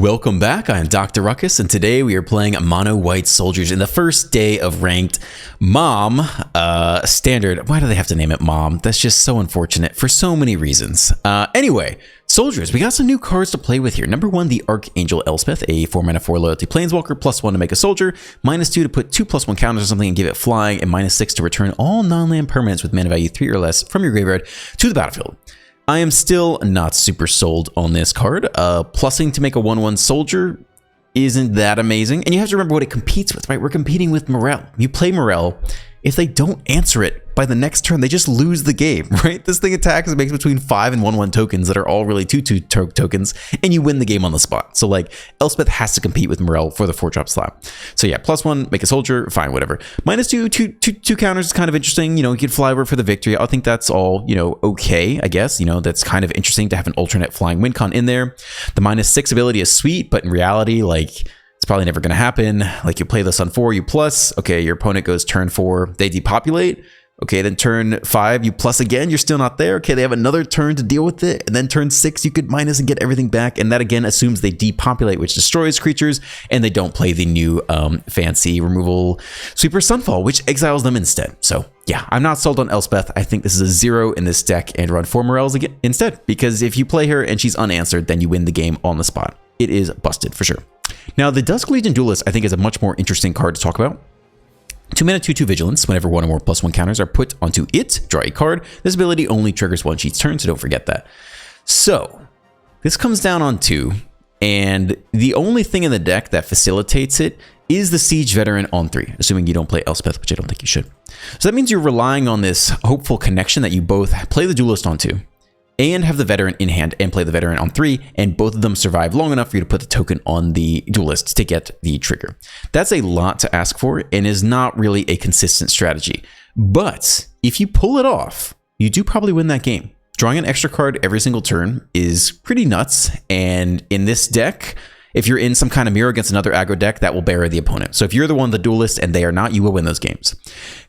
Welcome back, I'm Dr. Ruckus, and today we are playing Mono White Soldiers in the first day of ranked MoM standard. Why do they have to name it MoM? That's just so unfortunate for so many reasons. Anyway, soldiers, we got some new cards to play with here. Number one, the Archangel Elspeth, a 4-mana 4 loyalty planeswalker, +1 to make a soldier, -2 to put 2/+1 counters or something and give it flying, and -6 to return all non-land permanents with mana value 3 or less from your graveyard to the battlefield. I am still not super sold on this card. Plussing to make a 1/1 soldier isn't that amazing. And you have to remember what it competes with, right? We're competing with Morel. You play Morel. If they don't answer it by the next turn, they just lose the game, right? This thing attacks and makes between 5 and 1/1 tokens that are all really 2/2 tokens, and you win the game on the spot. So like, Elspeth has to compete with Morel for the 4-drop slot. So yeah, +1, make a soldier, fine, whatever. -2 counters is kind of interesting. You know, you can fly over for the victory. I think that's all, you know, okay, I guess. You know, that's kind of interesting to have an alternate flying win con in there. The -6 ability is sweet, but in reality, like, it's probably never going to happen. Like, you play this on 4, you plus. Okay, your opponent goes turn 4, they depopulate. Okay, then turn 5, you plus again, you're still not there. Okay, they have another turn to deal with it. And then turn 6, you could minus and get everything back. And that again assumes they depopulate, which destroys creatures. And they don't play the new fancy removal Sweeper Sunfall, which exiles them instead. So yeah, I'm not sold on Elspeth. I think this is a 0 in this deck, and run 4 Morels again instead. Because if you play her and she's unanswered, then you win the game on the spot. It is busted for sure. Now, the Dusk Legion Duelist, I think, is a much more interesting card to talk about. 2-mana 2/2 Vigilance. Whenever 1 or more +1 counters are put onto it, draw a card. This ability only triggers once each turn, so don't forget that. So, this comes down on 2, and the only thing in the deck that facilitates it is the Siege Veteran on 3, assuming you don't play Elspeth, which I don't think you should. So that means you're relying on this hopeful connection that you both play the Duelist on 2, and have the Veteran in hand and play the Veteran on 3, and both of them survive long enough for you to put the token on the Duelist to get the trigger. That's a lot to ask for and is not really a consistent strategy. But if you pull it off, you do probably win that game. Drawing an extra card every single turn is pretty nuts, and in this deck, if you're in some kind of mirror against another aggro deck, that will bury the opponent. So if you're the one, the Duelist, and they are not, you will win those games.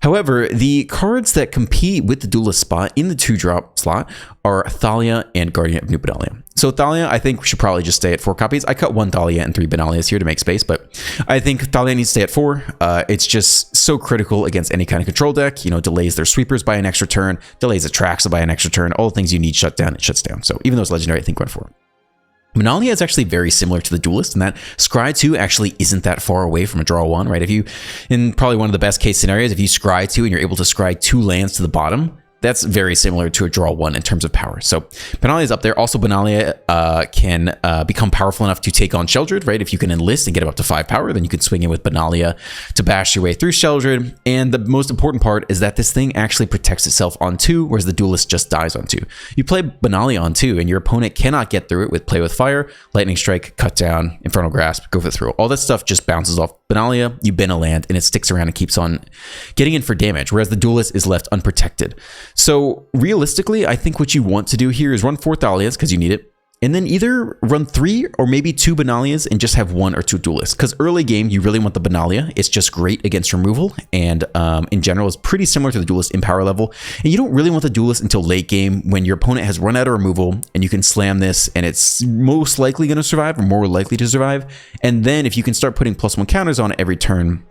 However, the cards that compete with the Duelist spot in the 2-drop slot are Thalia and Guardian of New Benalia. So Thalia, I think, should probably just stay at 4 copies. I cut 1 Thalia and 3 Benalias here to make space, but I think Thalia needs to stay at 4. It's just so critical against any kind of control deck. You know, delays their sweepers by an extra turn, delays attracts by an extra turn, all the things you need shut down, it shuts down. So even though it's legendary, I think run 4. Benalia is actually very similar to the Duelist in that Scry 2 actually isn't that far away from a draw 1, right? If you, in probably one of the best case scenarios, if you Scry 2 and you're able to Scry 2 lands to the bottom, that's very similar to a draw 1 in terms of power. So Benalia is up there. Also, Benalia can become powerful enough to take on Sheldred, right? If you can enlist and get him up to 5 power, then you can swing in with Benalia to bash your way through Sheldred. And the most important part is that this thing actually protects itself on 2, whereas the Duelist just dies on 2. You play Benalia on 2, and your opponent cannot get through it with Play with Fire, Lightning Strike, Cut Down, Infernal Grasp, Go for the Throw. All that stuff just bounces off Benalia, you bin a land, and it sticks around and keeps on getting in for damage, whereas the Duelist is left unprotected. So realistically, I think what you want to do here is run 4 Thalias because you need it, and then either run 3 or maybe 2 Benalias and just have 1 or 2 Duelists. Because early game, you really want the Benalia. It's just great against removal, and in general, it's pretty similar to the Duelist in power level. And you don't really want the Duelist until late game when your opponent has run out of removal, and you can slam this, and it's most likely going to survive, or more likely to survive. And then if you can start putting +1 counters on it every turn,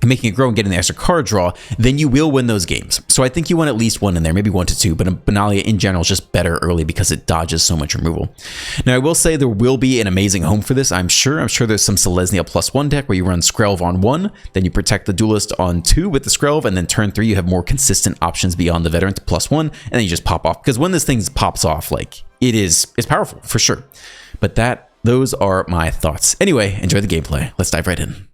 making it grow and getting the extra card draw, then you will win those games. So I think you want at least 1 in there, maybe 1 to 2, but Benalia in general is just better early because it dodges so much removal. Now, I will say there will be an amazing home for this, I'm sure. I'm sure there's some Selesnya +1 deck where you run Skrelv on 1, then you protect the Duelist on 2 with the Skrelv, and then turn 3, you have more consistent options beyond the Veteran to +1, and then you just pop off. Because when this thing pops off, like, it's powerful, for sure. But those are my thoughts. Anyway, enjoy the gameplay. Let's dive right in.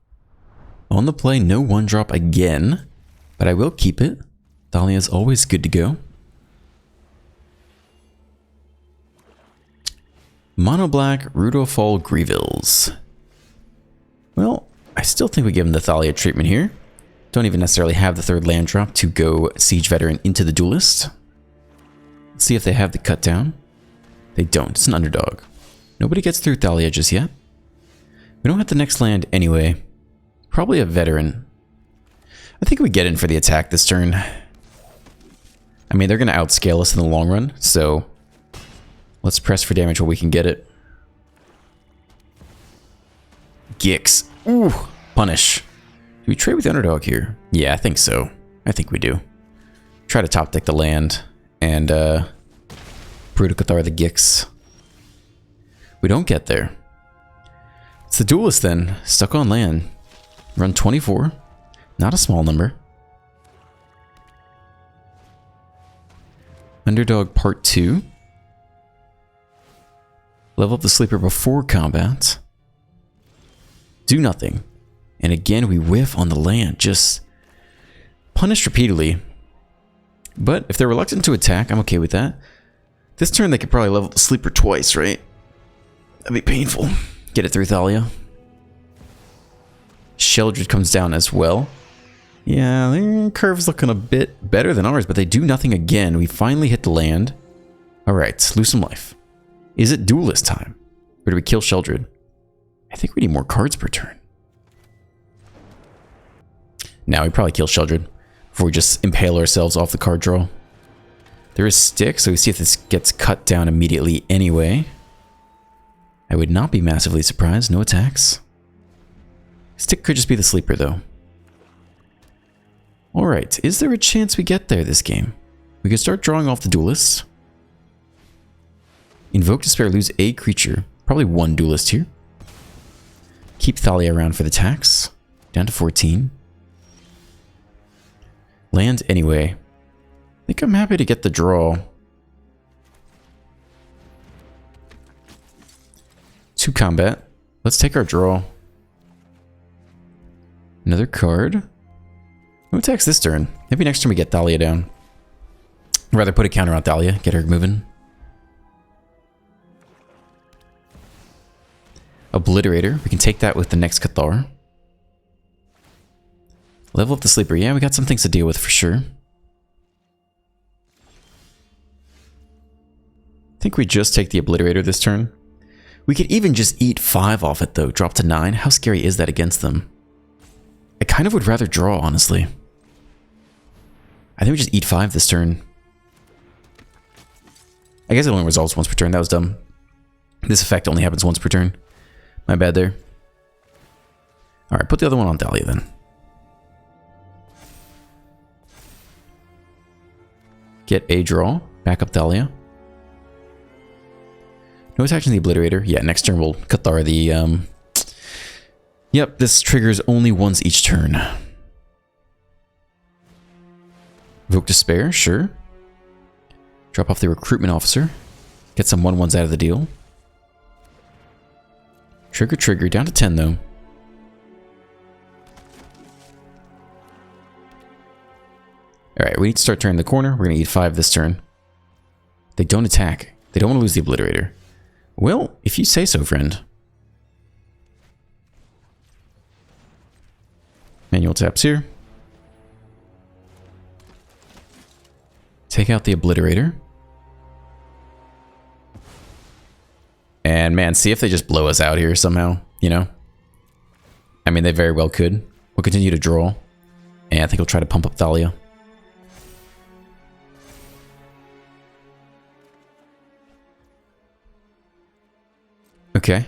On the play, no 1-drop again, but I will keep it. Thalia is always good to go. Mono Black, Rudolfall Grievils. Well, I still think we give him the Thalia treatment here. Don't even necessarily have the 3rd land drop to go Siege Veteran into the Duelist. Let's see if they have the cut down. They don't. It's an underdog. Nobody gets through Thalia just yet. We don't have the next land anyway. Probably a Veteran. I think we get in for the attack this turn. I mean, they're going to outscale us in the long run, so let's press for damage where we can get it. Gix. Ooh, punish. Do we trade with the underdog here? Yeah, I think so. I think we do. Try to top deck the land and Brutal Cathar the Gix. We don't get there. It's the duelist then, stuck on land. Run 24, not a small number. Underdog part 2. Level up the sleeper before combat. Do nothing. And again, we whiff on the land, just punished repeatedly. But if they're reluctant to attack, I'm okay with that. This turn they could probably level the sleeper twice, right? That'd be painful. Get it through Thalia. Sheldred comes down as well. Yeah, their curve's looking a bit better than ours, but they do nothing again. We finally hit the land. Alright, lose some life. Is it duelist time? Or do we kill Sheldred? I think we need more cards per turn. Now we probably kill Sheldred before we just impale ourselves off the card draw. There is stick, so we see if this gets cut down immediately anyway. I would not be massively surprised. No attacks. Stick could just be the sleeper, though. Alright, is there a chance we get there this game? We could start drawing off the duelists. Invoke Despair, lose a creature. Probably one duelist here. Keep Thalia around for the tax. Down to 14. Land anyway. I think I'm happy to get the draw. 2 combat. Let's take our draw. Another card. No attacks this turn. Maybe next turn we get Thalia down. I'd rather put a counter on Thalia, get her moving. Obliterator. We can take that with the next Cathar. Level up the sleeper. Yeah, we got some things to deal with for sure. I think we just take the Obliterator this turn. We could even just eat 5 off it though. Drop to 9. How scary is that against them? I kind of would rather draw, honestly. I think we just eat 5 this turn. I guess it only resolves once per turn. That was dumb. This effect only happens once per turn. My bad there. Alright, put the other one on Thalia then. Get a draw. Back up Thalia. No attacks on the Obliterator. Yeah, next turn we'll Cathar the... Yep, this triggers only once each turn. Invoke Despair, sure. Drop off the Recruitment Officer. Get some 1/1s out of the deal. Trigger, down to 10 though. Alright, we need to start turning the corner. We're going to eat 5 this turn. They don't attack. They don't want to lose the Obliterator. Well, if you say so, friend. Manual taps here. Take out the Obliterator. And man, see if they just blow us out here somehow, you know? I mean, they very well could. We'll continue to draw. And I think we'll try to pump up Thalia. Okay.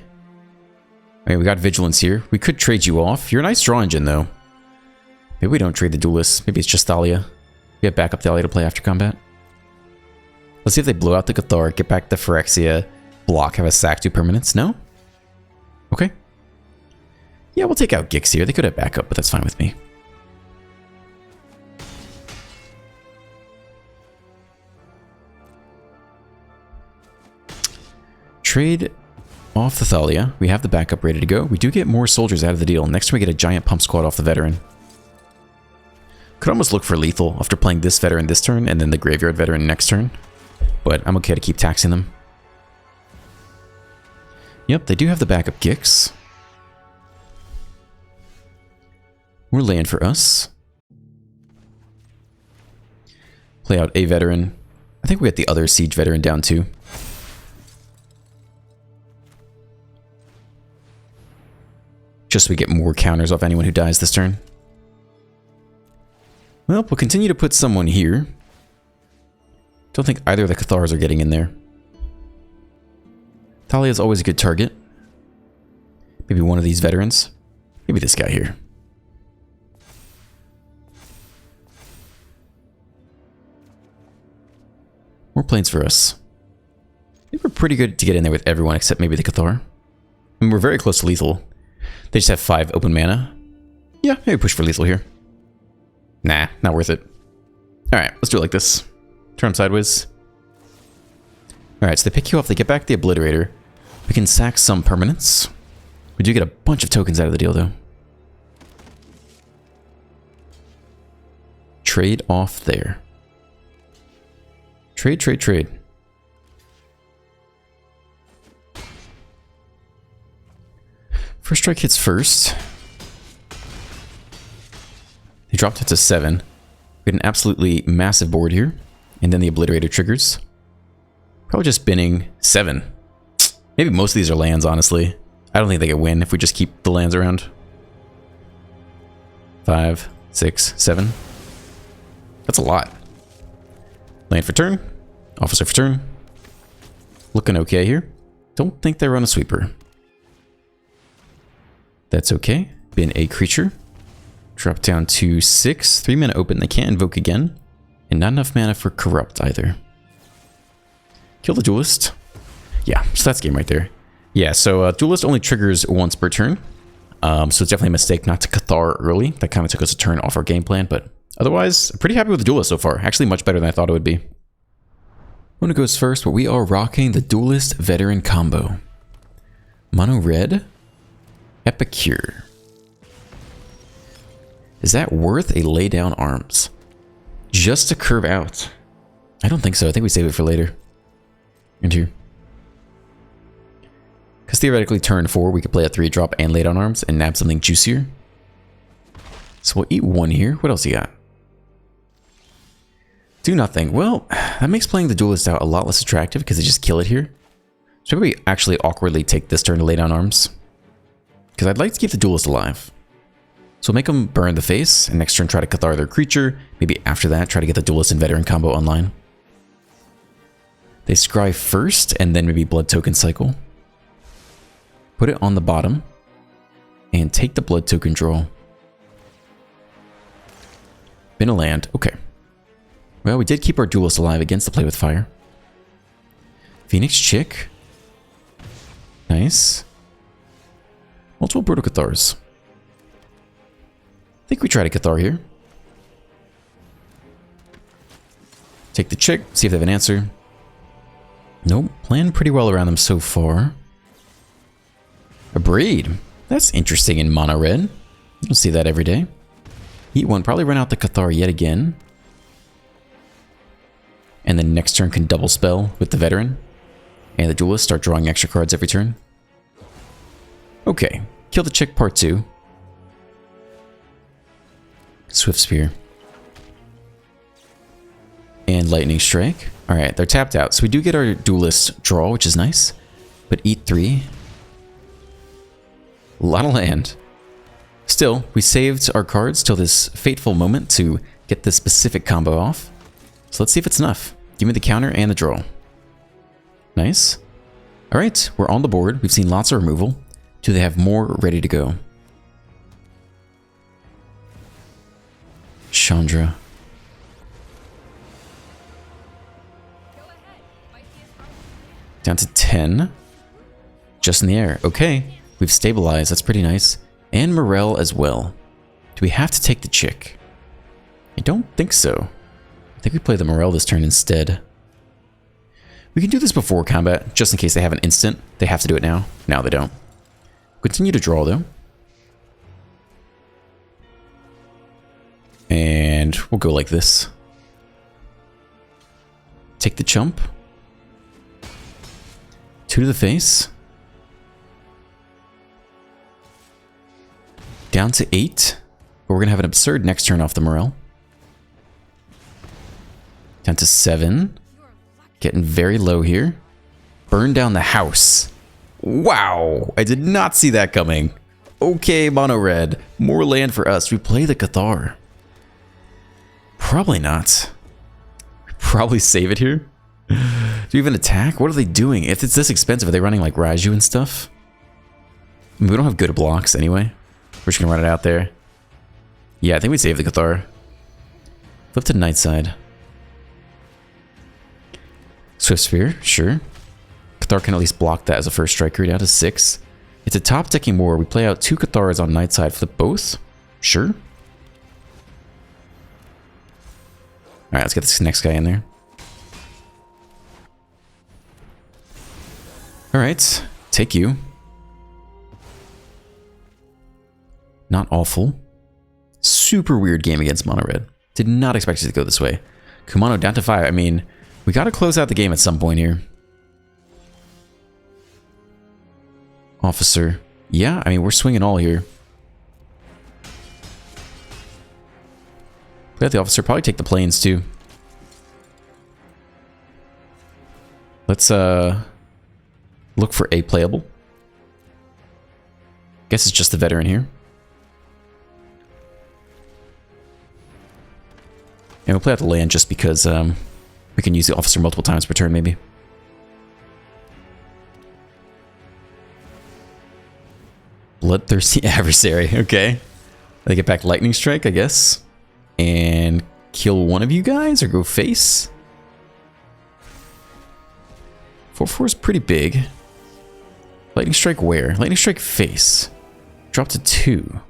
I mean, we got Vigilance here. We could trade you off. You're a nice draw engine, though. Maybe we don't trade the Duelist. Maybe it's just Thalia. We have backup Thalia to play after combat. Let's see if they blow out the Cathar, get back the Phyrexia, block, have a sack 2 permanents. No? Okay. Yeah, we'll take out Gix here. They could have backup, but that's fine with me. Trade off the Thalia. We have the backup ready to go. We do get more soldiers out of the deal. Next turn we get a giant pump squad off the veteran. Could almost look for lethal after playing this veteran this turn and then the graveyard veteran next turn. But I'm okay to keep taxing them. Yep, they do have the backup Gix. More land for us. Play out a veteran. I think we get the other siege veteran down too. Just so we get more counters off anyone who dies this turn. Well, we'll continue to put someone here. Don't think either of the Cathars are getting in there. Thalia is always a good target. Maybe one of these veterans. Maybe this guy here. More planes for us. I think we're pretty good to get in there with everyone except maybe the Cathar. I mean, we're very close to lethal. They just have 5 open mana. Yeah, maybe push for lethal here. Nah, not worth it. Alright, let's do it like this. Turn them sideways. Alright, so they pick you off, they get back the Obliterator. We can sack some permanents. We do get a bunch of tokens out of the deal, though. Trade off there. Trade, trade, trade. First strike hits first. They dropped it to 7. We had an absolutely massive board here. And then the Obliterator triggers. Probably just binning 7. Maybe most of these are lands, honestly. I don't think they can win if we just keep the lands around. 5, 6, 7. That's a lot. Land for turn. Officer for turn. Looking okay here. Don't think they run a sweeper. That's okay. Bin a creature. Drop down to 6. 3 mana open. They can't invoke again. And not enough mana for corrupt either. Kill the duelist. Yeah, so that's game right there. Yeah, so duelist only triggers once per turn. So it's definitely a mistake not to Cathar early. That kind of took us a turn off our game plan, but otherwise, I'm pretty happy with the duelist so far. Actually, much better than I thought it would be. One goes first, but we are rocking the duelist veteran combo. Mono red, Epicure. Is that worth a lay down arms? Just to curve out? I don't think so. I think we save it for later. And here. Because theoretically, turn 4, we could play a 3-drop and lay down arms and nab something juicier. So we'll eat 1 here. What else you got? Do nothing. Well, that makes playing the duelist out a lot less attractive because they just kill it here. So maybe we actually awkwardly take this turn to lay down arms. Because I'd like to keep the duelist alive. So make them burn the face, and next turn try to Cathar their creature. Maybe after that, try to get the duelist and veteran combo online. They scry first, and then maybe blood token cycle. Put it on the bottom, and take the blood token draw. Bin a land. Okay. Well, we did keep our duelist alive against the play with fire. Phoenix Chick. Nice. Multiple Brutal Cathars. I think we try to Cathar here. Take the Chick, see if they have an answer. Nope, playing pretty well around them so far. A Braid. That's interesting in mono red. You don't see that every day. Eat 1, probably run out the Cathar yet again. And then next turn can double spell with the veteran. And the duelist start drawing extra cards every turn. Okay, kill the Chick part 2. Swift Spear. And Lightning Strike. Alright, they're tapped out. So we do get our duelist draw, which is nice. But eat 3. A lot of land. Still, we saved our cards till this fateful moment to get this specific combo off. So let's see if it's enough. Give me the counter and the draw. Nice. Alright, we're on the board. We've seen lots of removal. Do they have more ready to go? Chandra. Down to 10. Just in the air. Okay. We've stabilized. That's pretty nice. And Morel as well. Do we have to take the Chick? I don't think so. I think we play the Morel this turn instead. We can do this before combat, just in case they have an instant. They have to do it now. Now they don't. Continue to draw, though. And we'll go like this. Take the chump. 2 to the face. Down to 8. But we're going to have an absurd next turn off the Morel. Down to 7. Getting very low here. Burn down the house. Wow. I did not see that coming. Okay, mono red. More land for us. We play the Cathar. Probably not. Probably save it here. Do we even attack? What are they doing? If it's this expensive, are they running like Raju and stuff? We don't have good blocks anyway. We're just gonna run it out there. Yeah, I think we save the Cathar. Flip to Night Side. Swift Spear, sure. Cathar can at least block that as a first striker, down to 6. It's a top decking war. We play out 2 Cathars on Night Side, flip both. Sure. Alright, let's get this next guy in there. Alright, take you. Not awful. Super weird game against Mono Red. Did not expect it to go this way. Kumano down to 5. I mean, we gotta close out the game at some point here. Officer. Yeah, I mean, we're swinging all here. Play out the officer. Probably take the planes too. Let's look for a playable. Guess it's just the veteran here. And we'll play out the land just because we can use the officer multiple times per turn, maybe. Bloodthirsty adversary. Okay. They get back lightning strike, I guess. And kill one of you guys or go face. 4/4 is pretty big. Lightning strike where? Lightning strike face. Drop to 2.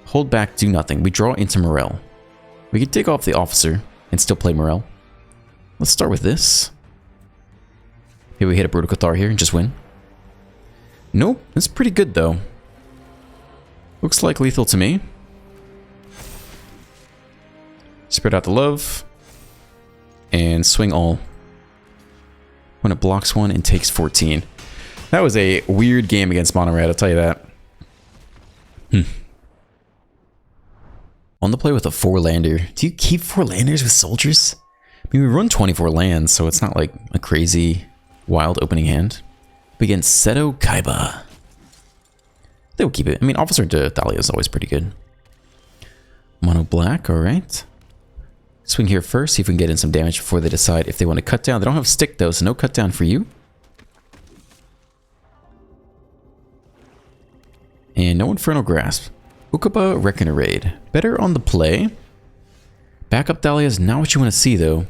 Hold back, do nothing. We draw into Morel. We could dig off the officer and still play Morel. Let's start with this. Maybe we hit a Brutal Cathar here and just win. Nope, that's pretty good though. Looks like lethal to me. Spread out the love. And swing all. When it blocks 1 and takes 14. That was a weird game against Mono Red, I'll tell you that. On the play with a 4-lander. Do you keep 4 landers with soldiers? I mean, we run 24 lands, so it's not like a crazy, wild opening hand. Against Seto Kaiba. They will keep it. I mean, Officer to Thalia is always pretty good. Mono black, alright. Swing here first, see if we can get in some damage before they decide if they want to cut down. They don't have stick though, so no cut down for you. And no Infernal Grasp. Ukaba Reckoner Raid. Better on the play. Backup Thalia is not what you want to see though.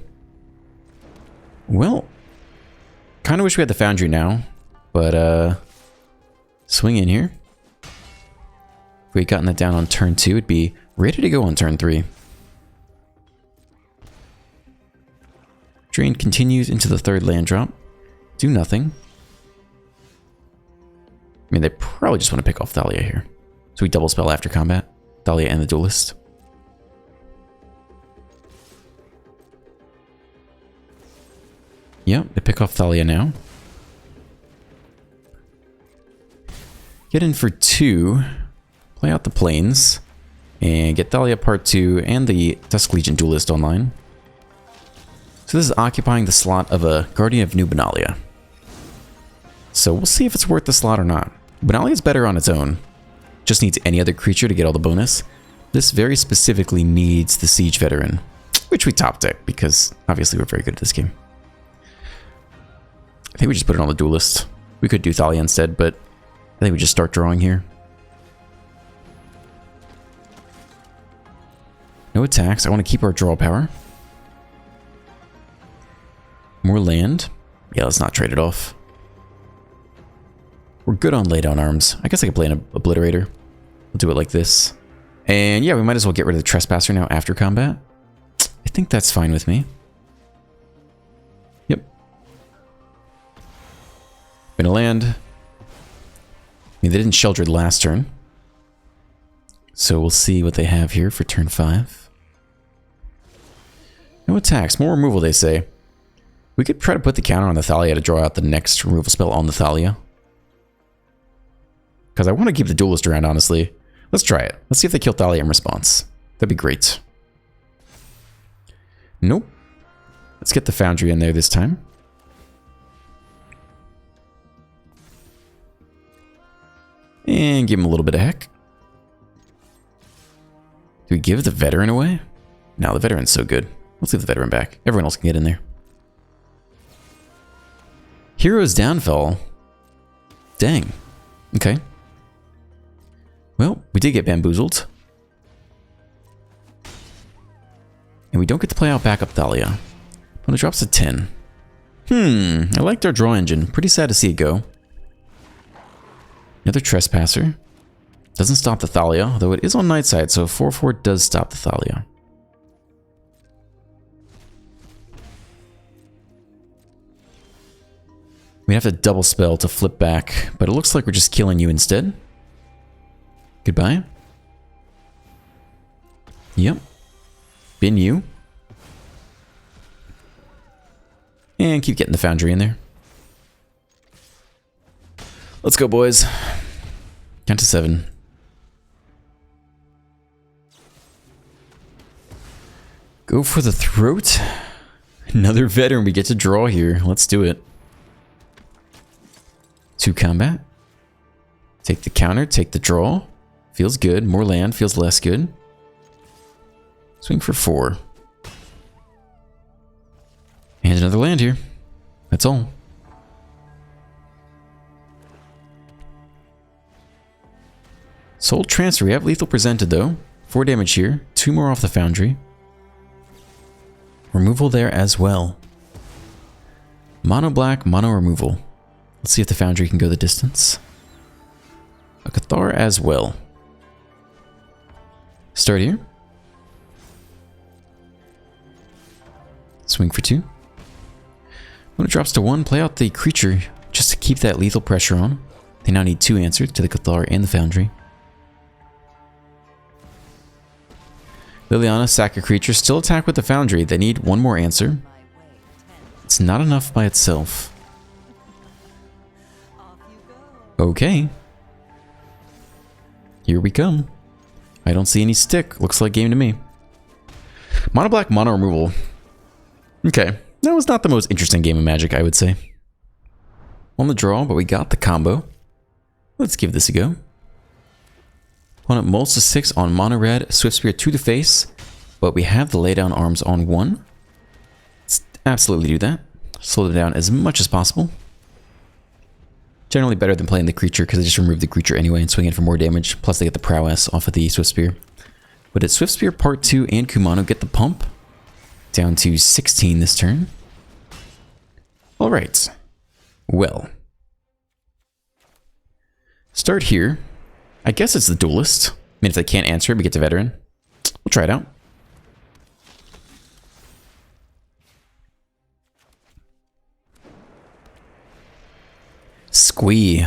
Well, kind of wish we had the Foundry now. But, swing in here. If we had gotten that down on turn 2, it'd be ready to go on turn 3. Drain continues into the 3rd land drop. Do nothing. I mean, they probably just want to pick off Thalia here. So we double spell after combat. Thalia and the Duelist. Yep, they pick off Thalia now. Get in for 2, play out the planes, and get Thalia part 2 and the Dusk Legion Duelist online. So this is occupying the slot of a Guardian of New Benalia. So we'll see if it's worth the slot or not. Benalia is better on its own. Just needs any other creature to get all the bonus. This very specifically needs the Siege Veteran, which we top deck because obviously we're very good at this game. I think we just put it on the Duelist. We could do Thalia instead, but I think we just start drawing here. No attacks. I want to keep our draw power. More land. Yeah, let's not trade it off. We're good on laydown arms. I guess I could play an Obliterator. We'll do it like this. And yeah, we might as well get rid of the Trespasser now after combat. I think that's fine with me. Yep. Gonna land. I mean, they didn't Sheldred last turn. So we'll see what they have here for turn 5. No attacks. More removal, they say. We could try to put the counter on the Thalia to draw out the next removal spell on the Thalia. Because I want to keep the Duelist around, honestly. Let's try it. Let's see if they kill Thalia in response. That'd be great. Nope. Let's get the Foundry in there this time. And give him a little bit of heck. Do we give the Veteran away? No, the Veteran's so good. Let's leave the Veteran back. Everyone else can get in there. Hero's Downfall. Dang. Okay. Well, we did get bamboozled. And we don't get to play out backup Thalia. When it drops to 10. I liked our draw engine. Pretty sad to see it go. Another Trespasser. Doesn't stop the Thalia, though it is on night side, so 4/4 does stop the Thalia. We have to double spell to flip back, but it looks like we're just killing you instead. Goodbye. Yep. Bin you. And keep getting the Foundry in there. Let's go, boys. Count to 7. Go for the throat. Another veteran we get to draw here. Let's do it. 2 combat. Take the counter, take the draw. Feels good. More land, feels less good. Swing for 4. And another land here. That's all. Soul Transfer. We have lethal presented though. 4 damage here. 2 more off the Foundry. Removal there as well. Mono black, mono removal. Let's see if the Foundry can go the distance. A Cathar as well. Start here. Swing for 2. When it drops to 1, play out the creature just to keep that lethal pressure on. They now need 2 answers to the Cathar and the Foundry. Liliana, sack a creature, still attack with the Foundry. They need 1 more answer. It's not enough by itself. Okay. Here we come. I don't see any stick. Looks like game to me. Mono black, mono removal. Okay. That was not the most interesting game of Magic, I would say. On the draw, but we got the combo. Let's give this a go. Opponent molds to 6 on mono red, Swift Spear to the face, but we have the laydown arms on 1. Let's absolutely do that. Slow them down as much as possible. Generally better than playing the creature because they just remove the creature anyway and swing in for more damage. Plus they get the prowess off of the Swift Spear. But it's Swift Spear Part 2 and Kumano get the pump. Down to 16 this turn. Alright. Well. Start here. I guess it's the Duelist. I mean, if they can't answer it, we get to Veteran. We'll try it out. Squee.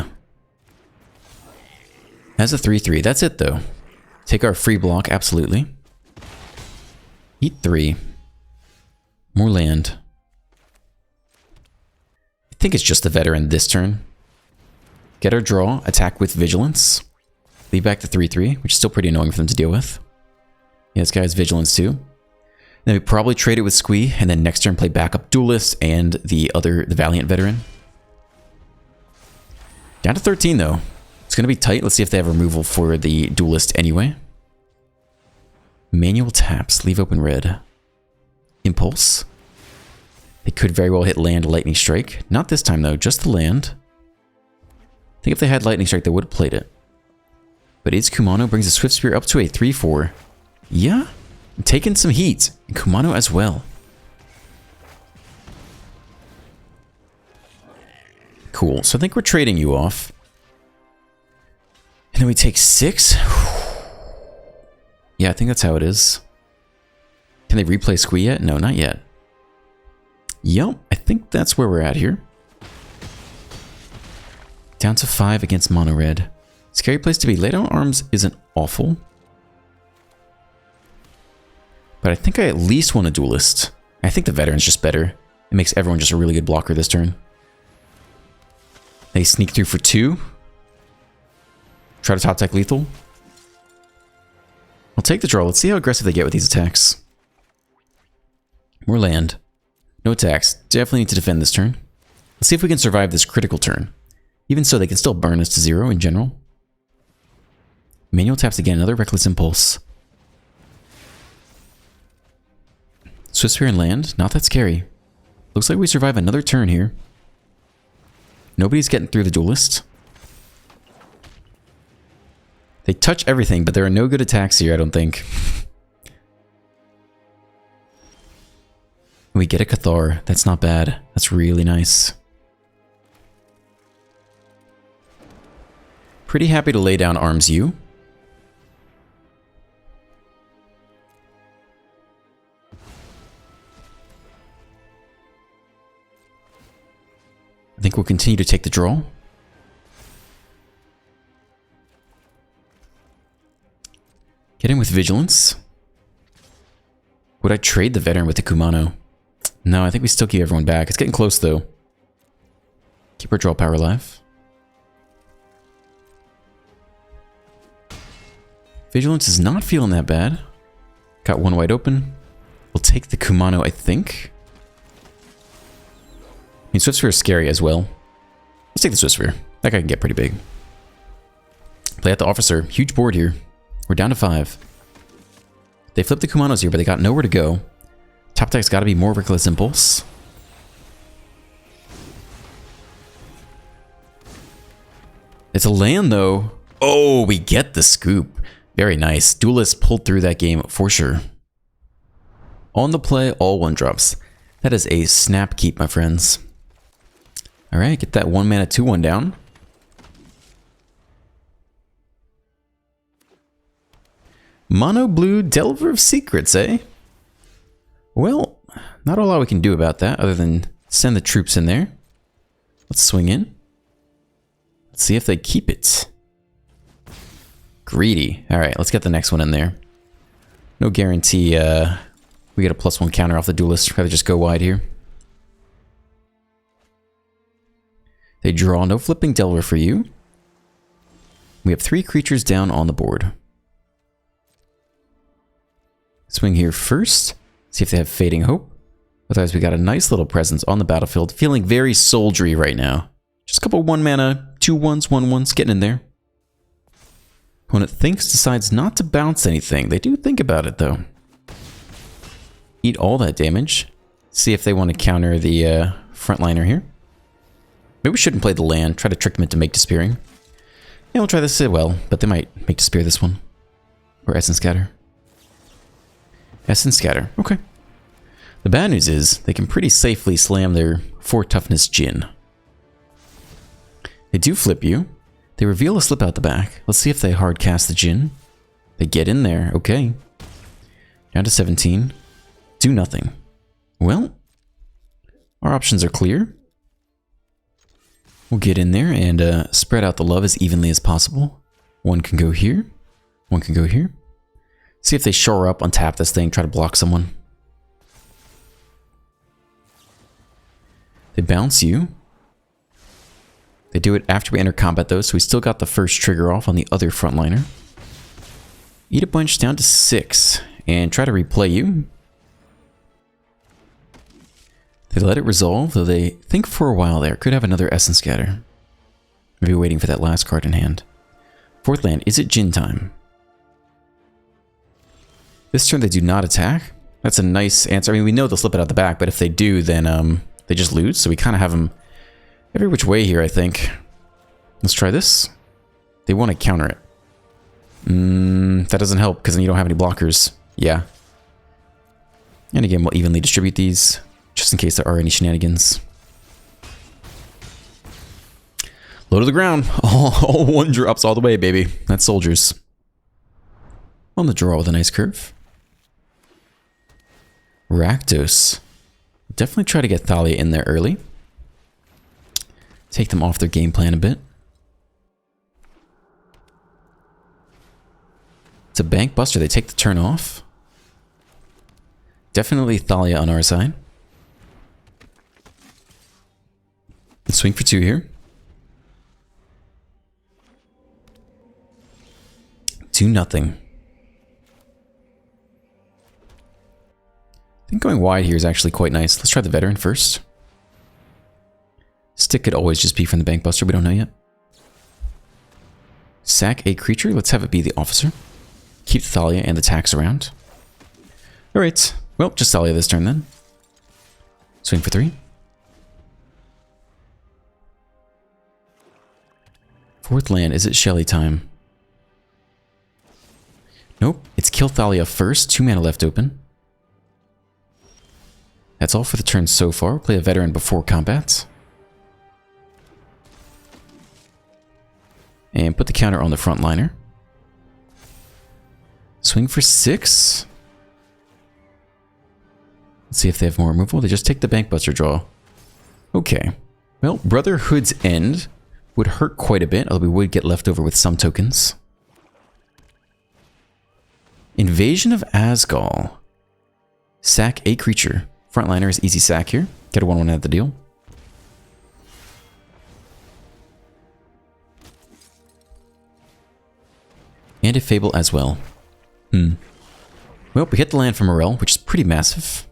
Has a 3/3. That's it, though. Take our free block, absolutely. Eat 3. More land. I think it's just the Veteran this turn. Get our draw, attack with Vigilance. Leave back the 3/3, which is still pretty annoying for them to deal with. Yeah, this guy has Vigilance too. Then we probably trade it with Squee, and then next turn play backup Duelist and the Valiant Veteran. Down to 13 though. It's going to be tight. Let's see if they have removal for the Duelist anyway. Manual taps, leave open red. Impulse. They could very well hit land, Lightning Strike. Not this time though, just the land. I think if they had Lightning Strike, they would have played it. But it's Kumano, brings the Swift Spear up to a 3/4. Yeah, I'm taking some heat. And Kumano as well. Cool, so I think we're trading you off. And then we take 6. Yeah, I think that's how it is. Can they replay Squee yet? No, not yet. Yup, I think that's where we're at here. Down to 5 against mono red. Scary place to be. Laydown arms isn't awful. But I think I at least want a Duelist. I think the Veteran's just better. It makes everyone just a really good blocker this turn. They sneak through for 2. Try to top deck lethal. I'll take the draw. Let's see how aggressive they get with these attacks. More land. No attacks. Definitely need to defend this turn. Let's see if we can survive this critical turn. Even so, they can still burn us to 0 in general. Manual taps again. Another Reckless Impulse. Swift Spear and land. Not that scary. Looks like we survive another turn here. Nobody's getting through the Duelist. They touch everything, but there are no good attacks here, I don't think. We get a Cathar. That's not bad. That's really nice. Pretty happy to lay down Arms U. I think we'll continue to take the draw. Get in with Vigilance. Would I trade the Veteran with the Kumano? No, I think we still keep everyone back. It's getting close, though. Keep our draw power alive. Vigilance is not feeling that bad. Got one wide open. We'll take the Kumano, I think. I mean, Swift Sphere is scary as well. Let's take the Swift Sphere. That guy can get pretty big. Play out the Officer. Huge board here. We're down to 5. They flipped the Kumanos here, but they got nowhere to go. Top deck's got to be more Reckless Impulse. It's a land, though. Oh, we get the scoop. Very nice. Duelist pulled through that game for sure. On the play, all 1-drops. That is a snap keep, my friends. All right, get that 1 mana 2/1 down. Mono blue Delver of Secrets, eh? Well, not a lot we can do about that other than send the troops in there. Let's swing in. Let's see if they keep it. Greedy. All right, let's get the next one in there. No guarantee we get a +1 counter off the Duelist. Rather just go wide here. They draw. No flipping Delver for you. We have 3 creatures down on the board. Swing here first. See if they have Fading Hope. Otherwise, we got a nice little presence on the battlefield. Feeling very soldiery right now. Just a couple 1 mana 2/1s, 1/1s getting in there. Opponent thinks, decides not to bounce anything. They do think about it, though. Eat all that damage. See if they want to counter the frontliner here. Maybe we shouldn't play the land. Try to trick them into make Despairing. Yeah, we'll try this as well, but they might make Despair this one. Or Essence Scatter. Essence Scatter. Okay. The bad news is they can pretty safely slam their 4 toughness Djinn. They do flip you. They reveal a slip out the back. Let's see if they hard cast the Djinn. They get in there. Okay. Down to 17. Do nothing. Well, our options are clear. We'll get in there and spread out the love as evenly as possible. One can go here. One can go here. See if they shore up, untap this thing, try to block someone. They bounce you. They do it after we enter combat though, so we still got the first trigger off on the other frontliner. Eat a bunch down to 6 and try to replay you. They let it resolve, though they think for a while there. Could have another Essence Scatter. Maybe waiting for that last card in hand. 4th land, is it Djinn time? This turn they do not attack. That's a nice answer. I mean, we know they'll slip it out the back, but if they do, then they just lose. So we kind of have them every which way here, I think. Let's try this. They want to counter it. That doesn't help, because then you don't have any blockers. Yeah. And again, we'll evenly distribute these, just in case there are any shenanigans. Low to the ground. All 1-drops all the way, baby. That's soldiers. On the draw with a nice curve. Rakdos. Definitely try to get Thalia in there early. Take them off their game plan a bit. It's a Bank Buster. They take the turn off. Definitely Thalia on our side. Let's swing for 2 here. 2-0. I think going wide here is actually quite nice. Let's try the Veteran first. Stick could always just be from the Bank Buster. We don't know yet. Sack a creature. Let's have it be the Officer. Keep the Thalia and the tax around. Alright. Well, just Thalia this turn then. Swing for 3. 4th land. Is it Shelly time? Nope, it's kill Thalia first. 2 mana left open. That's all for the turn so far. Play a veteran before combat. And put the counter on the front liner. Swing for 6. Let's see if they have more removal. They just take the Bankbuster draw. Okay. Well, Brotherhood's End would hurt quite a bit, although we would get left over with some tokens. Invasion of Asgall. Sack a creature. Frontliner is easy sack here. Get a 1/1 out of the deal. And a Fable as well. Well, we hit the land from Morel, which is pretty massive.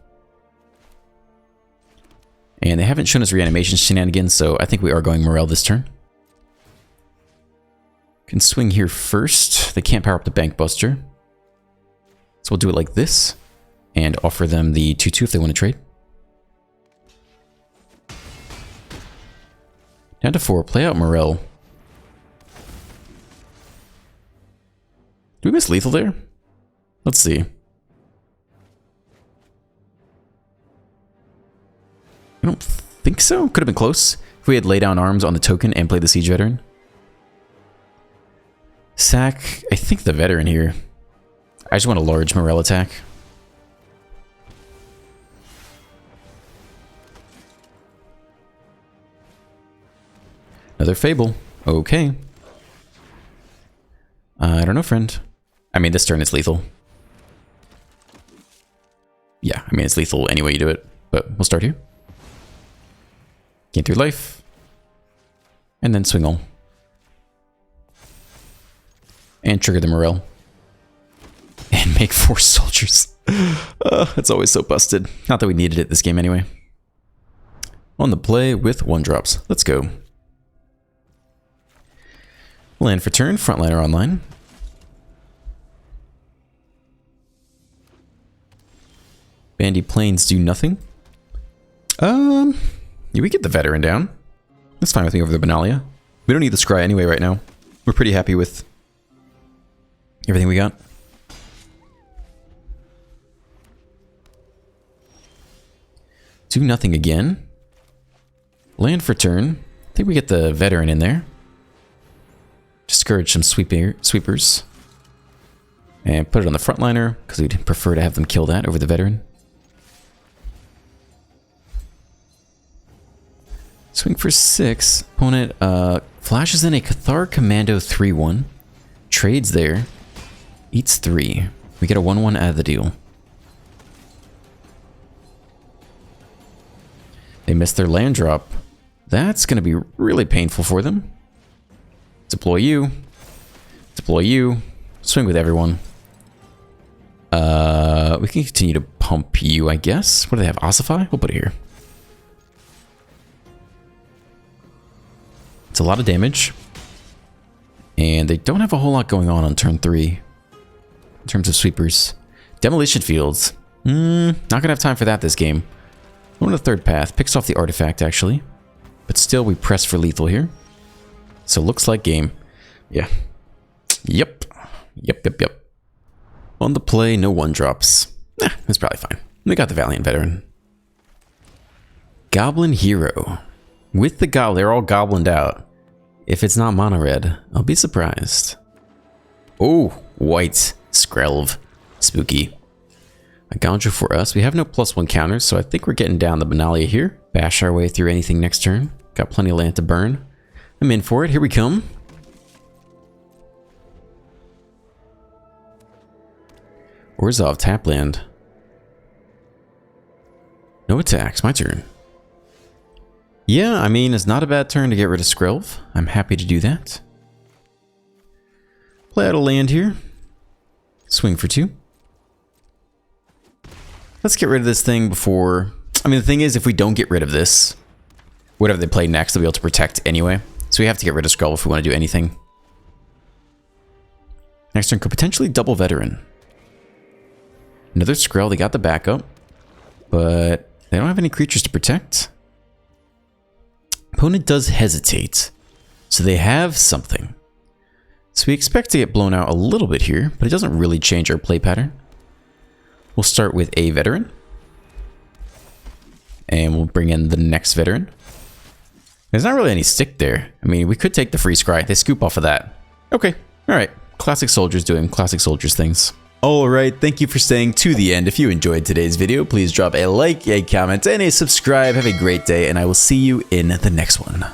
And they haven't shown us reanimation shenanigans, so I think we are going Morel this turn. Can swing here first. They can't power up the Bankbuster. So we'll do it like this. And offer them the 2/2 if they want to trade. Down to 4. Play out Morel. Do we miss lethal there? Let's see. I don't think so. Could have been close. If we had lay down arms on the token and played the Siege Veteran. Sack, I think the Veteran here. I just want a large Morel attack. Another Fable. Okay. I don't know, friend. I mean, this turn it's lethal. Yeah, I mean, it's lethal any way you do it. But we'll start here. Gain 3 life. And then swing all. And trigger the Morel. And make 4 soldiers. It's always so busted. Not that we needed it this game anyway. On the play with 1-drops. Let's go. Land for turn. Frontliner online. Bandy Plains do nothing. Yeah, we get the Veteran down. That's fine with me over the Benalia. We don't need the Scry anyway right now. We're pretty happy with everything we got. Do nothing again. Land for turn. I think we get the Veteran in there. Discourage some sweepers. And put it on the frontliner, because we'd prefer to have them kill that over the Veteran. Swing for 6. Opponent flashes in a Cathar Commando 3/1. Trades there. Eats 3. We get a 1/1 out of the deal. They missed their land drop. That's going to be really painful for them. Deploy you. Deploy you. Swing with everyone. We can continue to pump you, I guess. What do they have? Ossify? We'll put it here. It's a lot of damage. And they don't have a whole lot going on turn 3. In terms of sweepers. Demolition Fields. Not going to have time for that this game. Going to the third path. Picks off the artifact, actually. But still, we press for lethal here. So looks like game. Yeah. Yep. Yep. On the play, no 1-drops. That's probably fine. We got the Valiant Veteran. Goblin Hero. With the Goblin, they're all goblined out. If it's not mono red, I'll be surprised. Oh, white. Skrelv. Spooky. A Gouger for us. We have no +1 counters, so I think we're getting down the Benalia here. Bash our way through anything next turn. Got plenty of land to burn. I'm in for it. Here we come. Orzhov Tapland. No attacks. My turn. Yeah, I mean, it's not a bad turn to get rid of Skrelv. I'm happy to do that. Play out a land here. Swing for 2. Let's get rid of this thing before... I mean, the thing is, if we don't get rid of this, whatever they play next, they'll be able to protect anyway. So we have to get rid of Skrelv if we want to do anything. Next turn could potentially double Veteran. Another Skrelv, they got the backup. But they don't have any creatures to protect. Opponent does hesitate. So they have something. So we expect to get blown out a little bit here, but it doesn't really change our play pattern. We'll start with a veteran. And we'll bring in the next veteran. There's not really any stick there. I mean, we could take the free scry. They scoop off of that. Okay, all right. Classic soldiers doing classic soldiers things. All right, thank you for staying to the end. If you enjoyed today's video, please drop a like, a comment, and a subscribe. Have a great day, and I will see you in the next one.